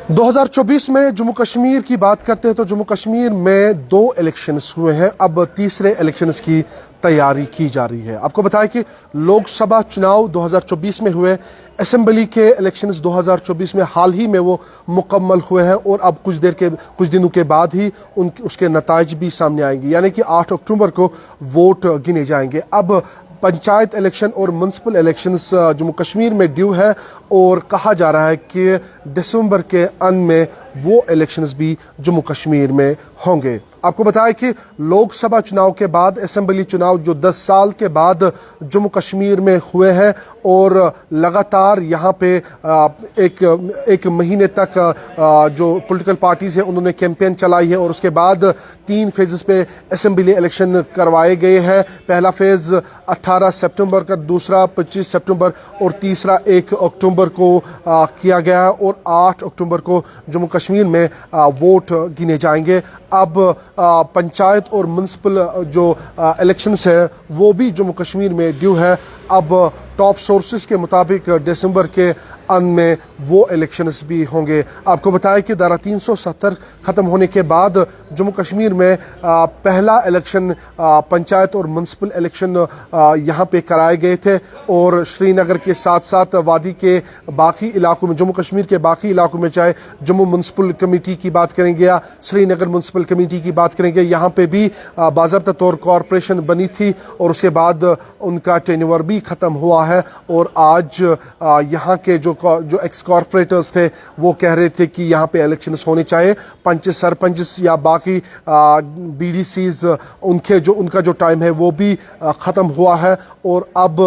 2024 में जम्मू कश्मीर की बात करते हैं तो जम्मू कश्मीर में 2 इलेक्शंस हुए हैं। अब तीसरे इलेक्शंस की तैयारी की जा रही है। आपको बताएं कि लोकसभा चुनाव 2024 में हुए, असेंबली के इलेक्शंस 2024 में हाल ही में वो मुकम्मल हुए हैं और अब कुछ दिनों के बाद ही उसके नताइज भी सामने आएंगे, यानी कि 8 अक्टूबर को वोट गिने जाएंगे। अब पंचायत इलेक्शन और म्युनिसिपल इलेक्शंस जम्मू कश्मीर में ड्यू है और कहा जा रहा है कि दिसंबर के अंत में वो इलेक्शंस भी जम्मू कश्मीर में होंगे। आपको बताया कि लोकसभा चुनाव के बाद असेंबली चुनाव जो 10 साल के बाद जम्मू कश्मीर में हुए हैं और लगातार यहाँ पे एक महीने तक जो पॉलिटिकल पार्टीज हैं उन्होंने कैंपेन चलाई है और उसके बाद 3 फेजेस पे असेंबली इलेक्शन करवाए गए हैं। पहला फेज 18 सितंबर का, दूसरा 25 सितंबर और तीसरा 1 अक्टूबर को किया गया है और 8 अक्टूबर को जम्मू कश्मीर में वोट गिने जाएंगे। अब पंचायत और म्युनिसिपल जो इलेक्शंस है वो भी जम्मू कश्मीर में ड्यू है। अब टॉप सोर्सेज के मुताबिक दिसंबर के अंत में वो इलेक्शंस भी होंगे। आपको बताया कि धारा 370 खत्म होने के बाद जम्मू कश्मीर में पहला इलेक्शन पंचायत और म्युनिसिपल इलेक्शन यहाँ पे कराए गए थे और श्रीनगर के साथ साथ वादी के बाकी इलाकों में, जम्मू कश्मीर के बाकी इलाकों में, चाहे जम्मू म्युनिसिपल कमेटी की बात करेंगे या श्रीनगर म्युनिसिपल कमेटी की बात करेंगे, यहाँ पे भी बाज़ाब्ता तौर कॉरपोरेशन बनी थी और उसके बाद उनका टेन्योर भी ख़त्म हुआ है। और आज यहाँ के जो एक्स कॉर्पोरेटर्स थे वो कह रहे थे कि यहाँ पे इलेक्शंस होने चाहिए। पंच सरपंच या बाकी बीडीसीज उनका जो टाइम है वो भी ख़त्म हुआ है और अब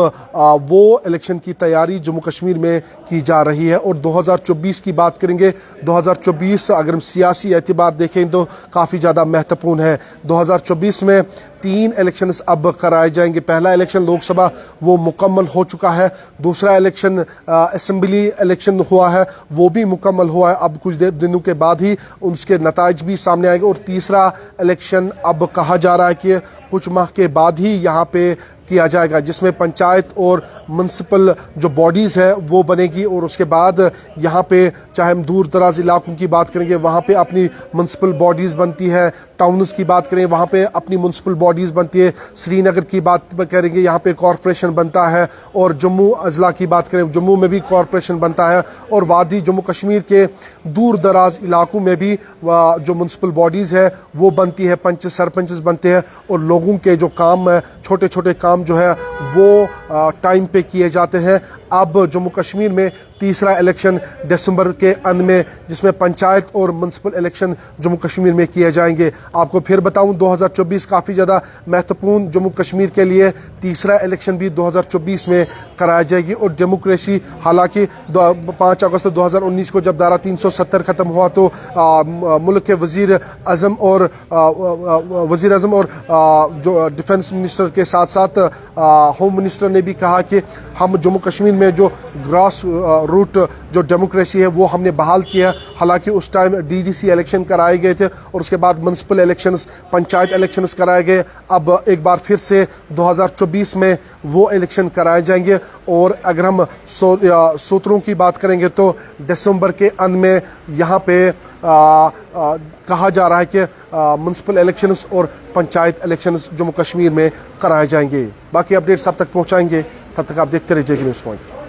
वो इलेक्शन की तैयारी जम्मू कश्मीर में की जा रही है। और 2024 की बात करेंगे, 2024 अगर हम सियासी एतबार देखें तो काफ़ी ज़्यादा महत्वपूर्ण है। 2024 में 3 इलेक्शंस अब कराए जाएंगे। पहला इलेक्शन लोकसभा वो मुकम्मल हो चुका है, दूसरा इलेक्शन असेंबली इलेक्शन हुआ है वो भी मुकम्मल हुआ है, अब कुछ दिनों के बाद ही उसके नताइज भी सामने आएंगे और तीसरा इलेक्शन अब कहा जा रहा है कि कुछ माह के बाद ही यहाँ पे किया जाएगा, जिसमें पंचायत और म्युनिसिपल जो बॉडीज़ है वो बनेगी और उसके बाद यहाँ पे चाहे हम दूर दराज इलाकों की बात करेंगे वहाँ पे अपनी म्युनिसिपल बॉडीज़ बनती है, टाउन्स की बात करें वहाँ पे अपनी म्युनिसिपल बॉडीज़ बनती है, श्रीनगर की बात करेंगे यहाँ पे कॉरपोरेशन बनता है और जम्मू अजला की बात करें जम्मू में भी कॉरपोरेशन बनता है और वादी जम्मू कश्मीर के दूर दराज इलाकों में भी जो म्युनिसिपल बॉडीज़ है वो बनती है, पंच सरपंच बनते हैं और लोगों के जो काम है, छोटे छोटे काम जो है वो टाइम पे किए जाते हैं। अब जम्मू कश्मीर में तीसरा इलेक्शन दिसंबर के अंत में, जिसमें पंचायत और म्युनिसिपल इलेक्शन जम्मू कश्मीर में किए जाएंगे। आपको फिर बताऊं 2024 काफ़ी ज़्यादा महत्वपूर्ण जम्मू कश्मीर के लिए, तीसरा इलेक्शन भी 2024 में कराया जाएगी और डेमोक्रेसी, हालांकि 5 अगस्त 2019 को जब धारा 370 खत्म हुआ तो मुल्क के वजीर अजम और जो डिफेंस मिनिस्टर के साथ साथ होम मिनिस्टर ने भी कहा कि हम जम्मू कश्मीर में जो ग्रास रूट जो डेमोक्रेसी है वो हमने बहाल किया। हालांकि उस टाइम डीडीसी इलेक्शन कराए गए थे और उसके बाद म्युनिसिपल इलेक्शंस, पंचायत इलेक्शंस कराए गए। अब एक बार फिर से 2024 में वो इलेक्शन कराए जाएंगे और अगर हम सूत्रों की बात करेंगे तो दिसंबर के अंत में यहाँ पे कहा जा रहा है कि म्युनिसिपल इलेक्शंस और पंचायत इलेक्शंस जम्मू कश्मीर में कराए जाएंगे। बाकी अपडेट्स अब तक पहुँचाएंगे, तब तक आप देखते रहिए न्यूज़ पॉइंट।